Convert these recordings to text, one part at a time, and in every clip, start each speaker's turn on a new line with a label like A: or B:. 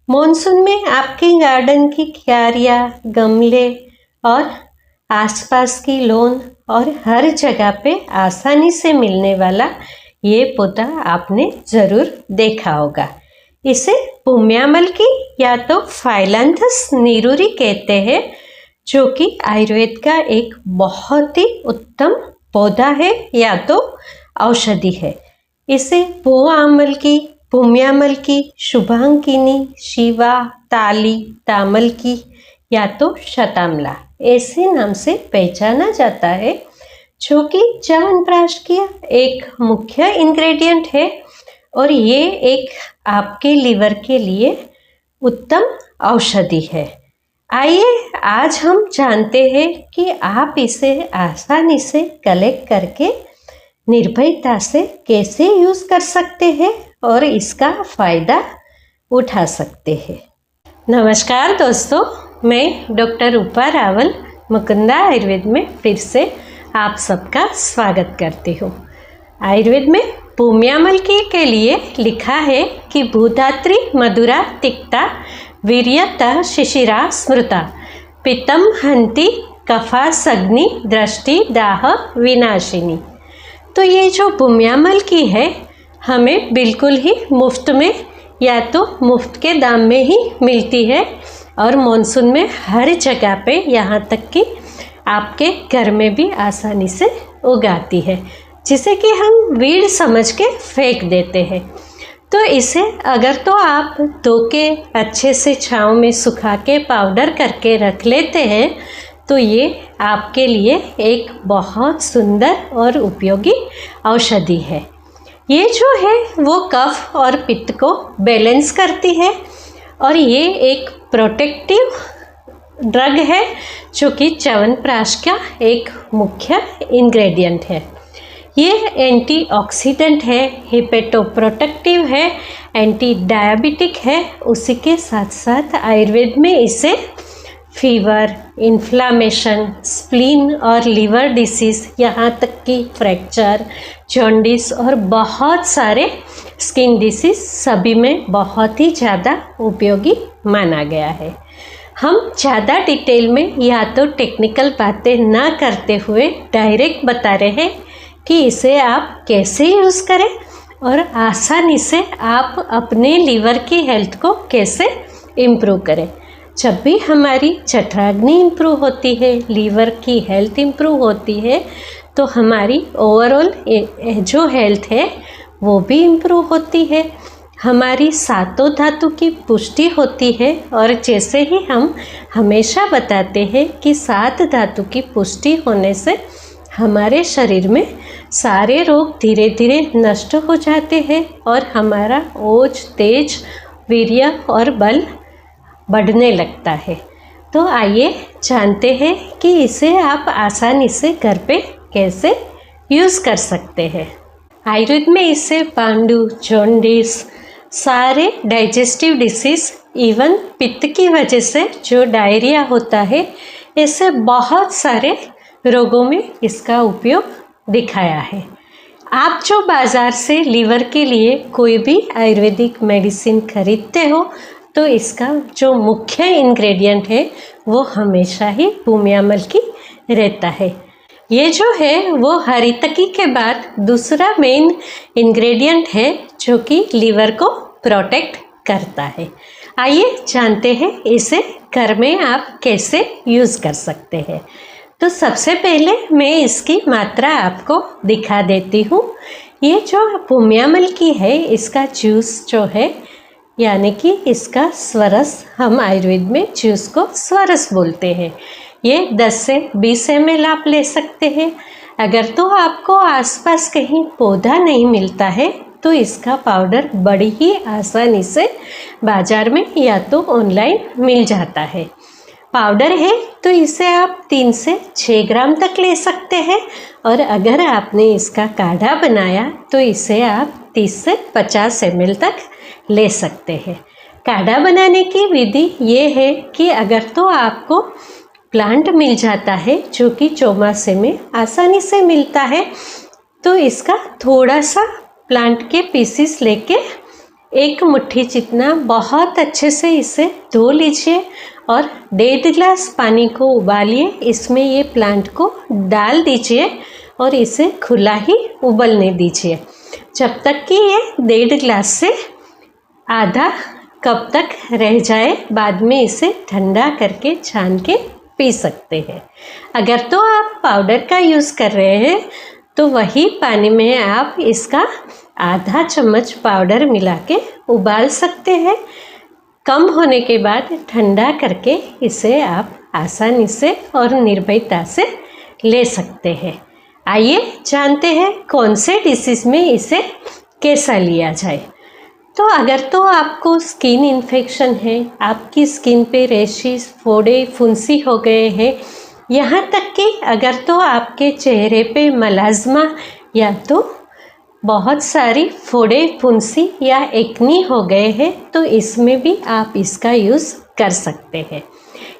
A: Monsoon में आपके garden की क्यारियाँ, गमले और आसपास की लॉन और हर जगह पे आसानी से मिलने वाला ये पौधा आपने ज़रूर देखा होगा। इसे पुम्यामल्की या तो फाइलैंथस निरूरी कहते हैं, जो कि आयुर्वेद का एक बहुत ही उत्तम पौधा है या तो औषधि है। इसे पुआमल्की, पुम्यामल्की, शुभांगिनी, शिवा, ताली, तामल्की या तो शतामला ऐसे नाम से पहचाना जाता है, जो कि च्यवनप्राश की एक मुख्य इंग्रेडिएंट है और ये एक आपके लीवर के लिए उत्तम औषधि है। आइए आज हम जानते हैं कि आप इसे आसानी से कलेक्ट करके निर्भयता से कैसे यूज़ कर सकते हैं और इसका फ़ायदा उठा सकते हैं। नमस्कार दोस्तों, मैं डॉक्टर रूपा रावल मुकुंदा आयुर्वेद में फिर से आप सबका स्वागत करती हूँ। आयुर्वेद में पुम्यामल्की के लिए लिखा है कि भूधात्री मधुरा तिक्ता वीर्यता शिशिरा स्मृता पित्तम हंति कफा सग्नि दृष्टि दाह विनाशिनी। तो ये जो पुम्यामल्की है हमें बिल्कुल ही मुफ्त में या तो मुफ्त के दाम में ही मिलती है और मॉनसून में हर जगह पे यहाँ तक कि आपके घर में भी आसानी से उगाती है, जिसे कि हम वीड समझ के फेंक देते हैं। तो इसे अगर तो आप धो के अच्छे से छांव में सुखा के पाउडर करके रख लेते हैं तो ये आपके लिए एक बहुत सुंदर और उपयोगी औषधि है। ये जो है वो कफ और पित्त को बैलेंस करती है और ये एक प्रोटेक्टिव ड्रग है, जो कि च्यवनप्राश का एक मुख्य इंग्रेडिएंट है। ये एंटीऑक्सीडेंट है, हिपेटोप्रोटेक्टिव है, एंटी डायबिटिक है। उसी के साथ साथ आयुर्वेद में इसे फीवर, इन्फ्लामेशन, स्प्लीन और लीवर डिसीज़, यहाँ तक कि फ्रैक्चर, जॉन्डिस और बहुत सारे स्किन डिसीज़ सभी में बहुत ही ज़्यादा उपयोगी माना गया है। हम ज़्यादा डिटेल में या तो टेक्निकल बातें ना करते हुए डायरेक्ट बता रहे हैं कि इसे आप कैसे यूज़ करें और आसानी से आप अपने लीवर की हेल्थ को कैसे इम्प्रूव करें। जब भी हमारी जठराग्नि इम्प्रूव होती है, लीवर की हेल्थ इम्प्रूव होती है, तो हमारी ओवरऑल जो हेल्थ है वो भी इम्प्रूव होती है। हमारी सातों धातु की पुष्टि होती है और जैसे ही हम हमेशा बताते हैं कि सात धातु की पुष्टि होने से हमारे शरीर में सारे रोग धीरे धीरे नष्ट हो जाते हैं और हमारा ओज, तेज, वीर्य और बल बढ़ने लगता है। तो आइए जानते हैं कि इसे आप आसानी से घर पे कैसे यूज़ कर सकते हैं। आयुर्वेद में इसे पांडु, जॉन्डिस, सारे डाइजेस्टिव डिसीज़, इवन पित्त की वजह से जो डायरिया होता है, ऐसे बहुत सारे रोगों में इसका उपयोग दिखाया है। आप जो बाज़ार से लीवर के लिए कोई भी आयुर्वेदिक मेडिसिन खरीदते हो तो इसका जो मुख्य इंग्रेडिएंट है वो हमेशा ही पुम्यामल्की रहता है। ये जो है वो हरितकी के बाद दूसरा मेन इंग्रेडिएंट है, जो कि लीवर को प्रोटेक्ट करता है। आइए जानते हैं इसे घर में आप कैसे यूज़ कर सकते हैं। तो सबसे पहले मैं इसकी मात्रा आपको दिखा देती हूँ। ये जो पुम्यामल्की है इसका जूस जो है, यानी कि इसका स्वरस, हम आयुर्वेद में जूस को स्वरस बोलते हैं, ये 10 से 20 ml आप ले सकते हैं। अगर तो आपको आसपास कहीं पौधा नहीं मिलता है तो इसका पाउडर बड़ी ही आसानी से बाज़ार में या तो ऑनलाइन मिल जाता है। पाउडर है तो इसे आप 3 से 6 ग्राम तक ले सकते हैं और अगर आपने इसका काढ़ा बनाया तो इसे आप 30 से 50 ml तक ले सकते हैं। काढ़ा बनाने की विधि ये है कि अगर तो आपको प्लांट मिल जाता है जो कि चौमासे में आसानी से मिलता है, तो इसका थोड़ा सा प्लांट के पीसीस लेके 1 मुट्ठी जितना बहुत अच्छे से इसे धो लीजिए और 1.5 गिलास पानी को उबालिए। इसमें ये प्लांट को डाल दीजिए और इसे खुला ही उबलने दीजिए जब तक कि ये 1.5 गिलास से आधा कप तक रह जाए। बाद में इसे ठंडा करके छान के पी सकते हैं। अगर तो आप पाउडर का यूज़ कर रहे हैं तो वही पानी में आप इसका आधा चम्मच पाउडर मिला के उबाल सकते हैं। कम होने के बाद ठंडा करके इसे आप आसानी से और निर्भयता से ले सकते हैं। आइए जानते हैं कौन से डिसीज़ में इसे कैसा लिया जाए। तो अगर तो आपको स्किन इन्फेक्शन है, आपकी स्किन पे रैशेस, फोड़े, फुंसी हो गए हैं, यहाँ तक कि अगर तो आपके चेहरे पे मलाज्मा या तो बहुत सारी फोड़े, फुंसी या एक्नी हो गए हैं, तो इसमें भी आप इसका यूज़ कर सकते हैं।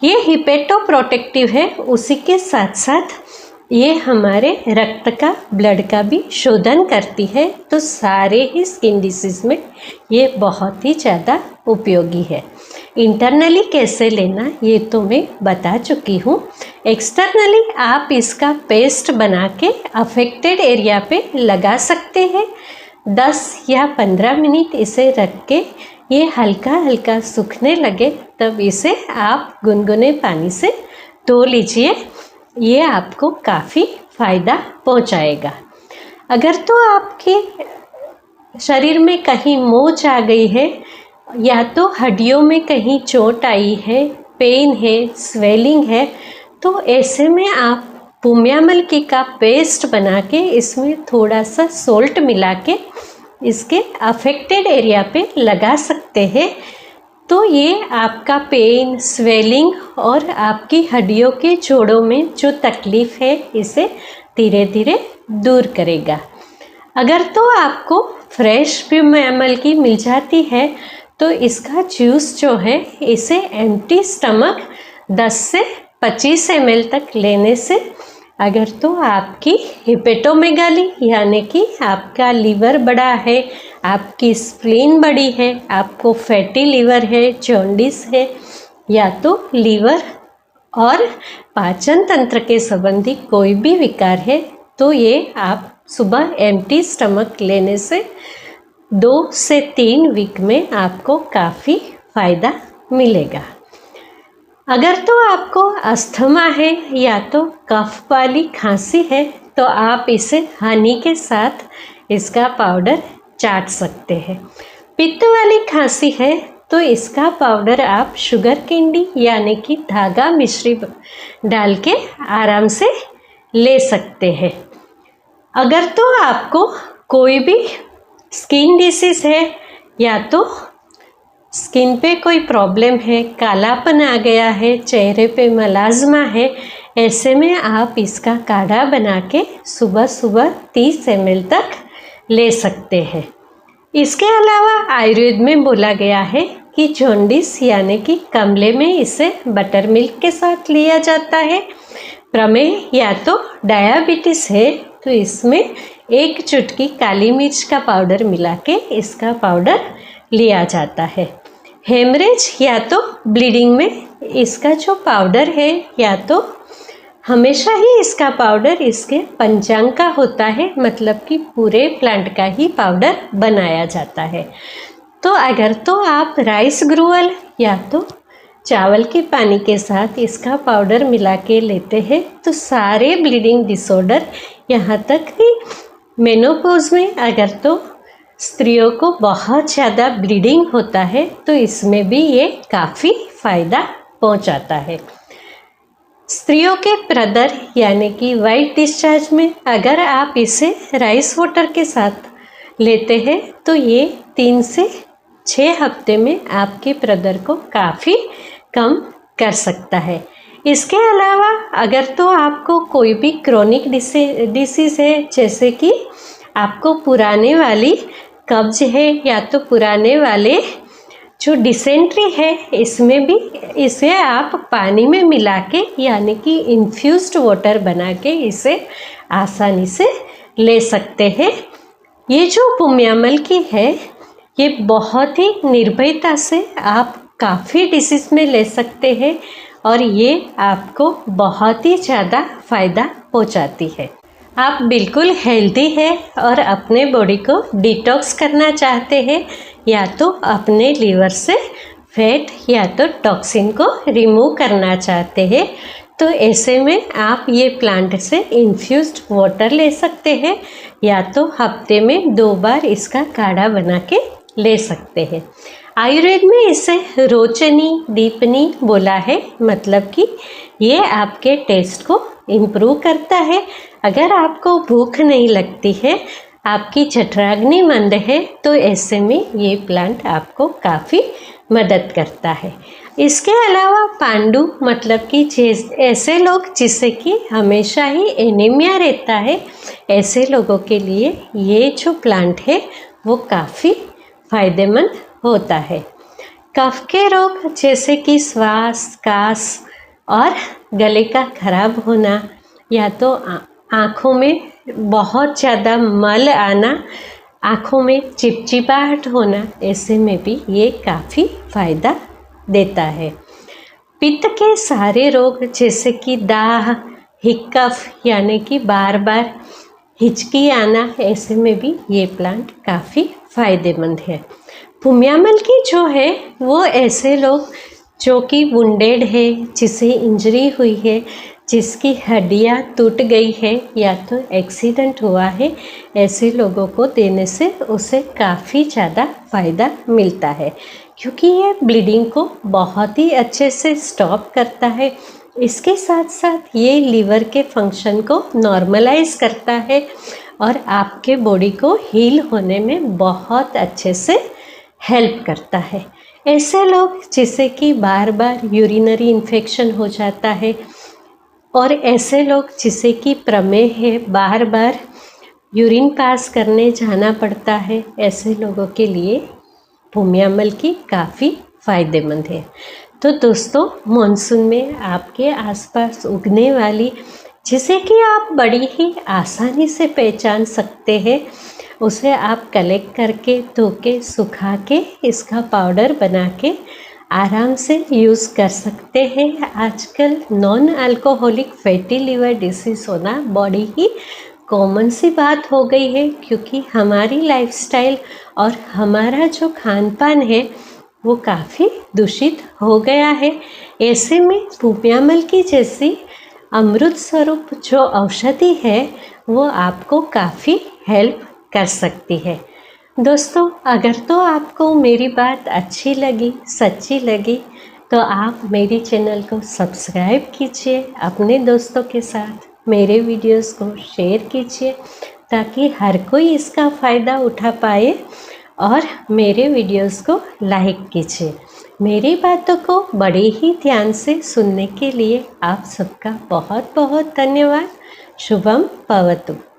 A: ये हिपेटोप्रोटेक्टिव है, उसी के साथ साथ ये हमारे रक्त का, ब्लड का भी शोधन करती है। तो सारे ही स्किन डिसीज़ में ये बहुत ही ज़्यादा उपयोगी है। इंटरनली कैसे लेना ये तो मैं बता चुकी हूँ। एक्सटर्नली आप इसका पेस्ट बना के अफेक्टेड एरिया पे लगा सकते हैं। 10 या 15 मिनट इसे रख के ये हल्का हल्का सूखने लगे तब इसे आप गुनगुने पानी से धो लीजिए। ये आपको काफ़ी फ़ायदा पहुंचाएगा। अगर तो आपके शरीर में कहीं मोच आ गई है या तो हड्डियों में कहीं चोट आई है, पेन है, स्वेलिंग है, तो ऐसे में आप पुम्यामलकी का पेस्ट बना के इसमें थोड़ा सा सोल्ट मिला के इसके अफेक्टेड एरिया पे लगा सकते हैं। तो ये आपका पेन, स्वेलिंग और आपकी हड्डियों के जोड़ों में जो तकलीफ़ है इसे धीरे धीरे दूर करेगा। अगर तो आपको फ्रेश पुम्यामलकी मिल जाती है तो इसका जूस जो है इसे एम्प्टी स्टमक 10 से 25 ml तक लेने से अगर तो आपकी हिपेटोमेगाली यानी कि आपका लीवर बड़ा है, आपकी स्प्लीन बड़ी है, आपको फैटी लीवर है, जॉन्डिस है या तो लीवर और पाचन तंत्र के संबंधी कोई भी विकार है, तो ये आप सुबह एम्प्टी स्टमक लेने से 2 से 3 वीक में आपको काफ़ी फ़ायदा मिलेगा। अगर तो आपको अस्थमा है या तो कफ वाली खांसी है तो आप इसे हनी के साथ इसका पाउडर चाट सकते हैं। पित्त वाली खांसी है तो इसका पाउडर आप शुगर कैंडी यानी कि धागा मिश्री डाल के आराम से ले सकते हैं। अगर तो आपको कोई भी स्किन डिसीज़ है या तो स्किन पे कोई प्रॉब्लम है, कालापन आ गया है, चेहरे पे मलाज्मा है, ऐसे में आप इसका काढ़ा बना के सुबह सुबह 30 ml तक ले सकते हैं। इसके अलावा आयुर्वेद में बोला गया है कि जॉन्डिस यानी कि कमले में इसे बटर मिल्क के साथ लिया जाता है। प्रमेह या तो डायबिटीज़ है तो इसमें 1 चुटकी काली मिर्च का पाउडर मिला के इसका पाउडर लिया जाता है। हेमरेज या तो ब्लीडिंग में इसका जो पाउडर है या तो हमेशा ही इसका पाउडर इसके पंचांग का होता है, मतलब कि पूरे प्लांट का ही पाउडर बनाया जाता है। तो अगर तो आप राइस ग्रूअल या तो चावल के पानी के साथ इसका पाउडर मिला के लेते हैं तो सारे ब्लीडिंग डिसऑर्डर, यहाँ तक कि मेनोपॉज में अगर तो स्त्रियों को बहुत ज़्यादा ब्लीडिंग होता है तो इसमें भी ये काफ़ी फ़ायदा पहुंचाता है। स्त्रियों के प्रदर यानी कि वाइट डिस्चार्ज में अगर आप इसे राइस वाटर के साथ लेते हैं तो ये 3 से 6 हफ्ते में आपके प्रदर को काफ़ी कम कर सकता है। इसके अलावा अगर तो आपको कोई भी क्रोनिक डिसीज़ है, जैसे कि आपको पुराने वाली कब्ज है या तो पुराने वाले जो डिसेंट्री है, इसमें भी इसे आप पानी में मिला के यानी कि इन्फ्यूज्ड वाटर बना के इसे आसानी से ले सकते हैं। ये जो पुम्यामलकी है ये बहुत ही निर्भयता से आप काफ़ी डिसीज़ में ले सकते हैं और ये आपको बहुत ही ज़्यादा फ़ायदा पहुंचाती है। आप बिल्कुल हेल्दी है और अपने बॉडी को डिटॉक्स करना चाहते हैं, या तो अपने लीवर से फैट या तो टॉक्सिन को रिमूव करना चाहते हैं, तो ऐसे में आप ये प्लांट से इन्फ्यूज्ड वाटर ले सकते हैं, या तो हफ्ते में 2 बार इसका काढ़ा बना के ले सकते हैं। आयुर्वेद में इसे रोचनी दीपनी बोला है, मतलब कि ये आपके टेस्ट को इम्प्रूव करता है। अगर आपको भूख नहीं लगती है, आपकी जठराग्नि मंद है, तो ऐसे में ये प्लांट आपको काफ़ी मदद करता है। इसके अलावा पांडु, मतलब कि ऐसे लोग जिसे कि हमेशा ही एनीमिया रहता है, ऐसे लोगों के लिए ये जो प्लांट है वो काफ़ी फायदेमंद होता है। कफ के रोग जैसे कि श्वास, कास और गले का खराब होना, या तो आँखों में बहुत ज़्यादा मल आना, आँखों में चिपचिपाहट होना, ऐसे में भी ये काफ़ी फ़ायदा देता है। पित्त के सारे रोग जैसे कि दाह, हिक्कफ यानी कि बार बार हिचकी आना, ऐसे में भी ये प्लांट काफ़ी फ़ायदेमंद है। भूम्यामल की जो है वो ऐसे लोग जो कि वुंडेड है, जिसे इंजरी हुई है, जिसकी हड्डियां टूट गई है या तो एक्सीडेंट हुआ है, ऐसे लोगों को देने से उसे काफ़ी ज़्यादा फ़ायदा मिलता है, क्योंकि ये ब्लीडिंग को बहुत ही अच्छे से स्टॉप करता है। इसके साथ साथ ये लीवर के फंक्शन को नॉर्मलाइज करता है और आपके बॉडी को हील होने में बहुत अच्छे से हेल्प करता है। ऐसे लोग जिसे कि बार बार यूरिनरी इन्फेक्शन हो जाता है, और ऐसे लोग जिसे कि प्रमेह है, बार बार यूरिन पास करने जाना पड़ता है, ऐसे लोगों के लिए भूम्यामल की काफ़ी फ़ायदेमंद है। तो दोस्तों, मानसून में आपके आसपास उगने वाली, जिसे कि आप बड़ी ही आसानी से पहचान सकते हैं, उसे आप कलेक्ट करके धो के सुखा के इसका पाउडर बना के आराम से यूज़ कर सकते हैं। आजकल non alcoholic fatty liver disease होना बड़ी ही कॉमन सी बात हो गई है, क्योंकि हमारी लाइफस्टाइल और हमारा जो खान पान है वो काफ़ी दूषित हो गया है। ऐसे में भूम्यामल की जैसी अमृत स्वरूप जो औषधि है वो आपको काफ़ी हेल्प कर सकती है। दोस्तों, अगर तो आपको मेरी बात अच्छी लगी, सच्ची लगी, तो आप मेरे चैनल को सब्सक्राइब कीजिए, अपने दोस्तों के साथ मेरे वीडियोस को शेयर कीजिए, ताकि हर कोई इसका फ़ायदा उठा पाए, और मेरे वीडियोस को लाइक कीजिए। मेरी बातों को बड़े ही ध्यान से सुनने के लिए आप सबका बहुत बहुत धन्यवाद। शुभम भवतु।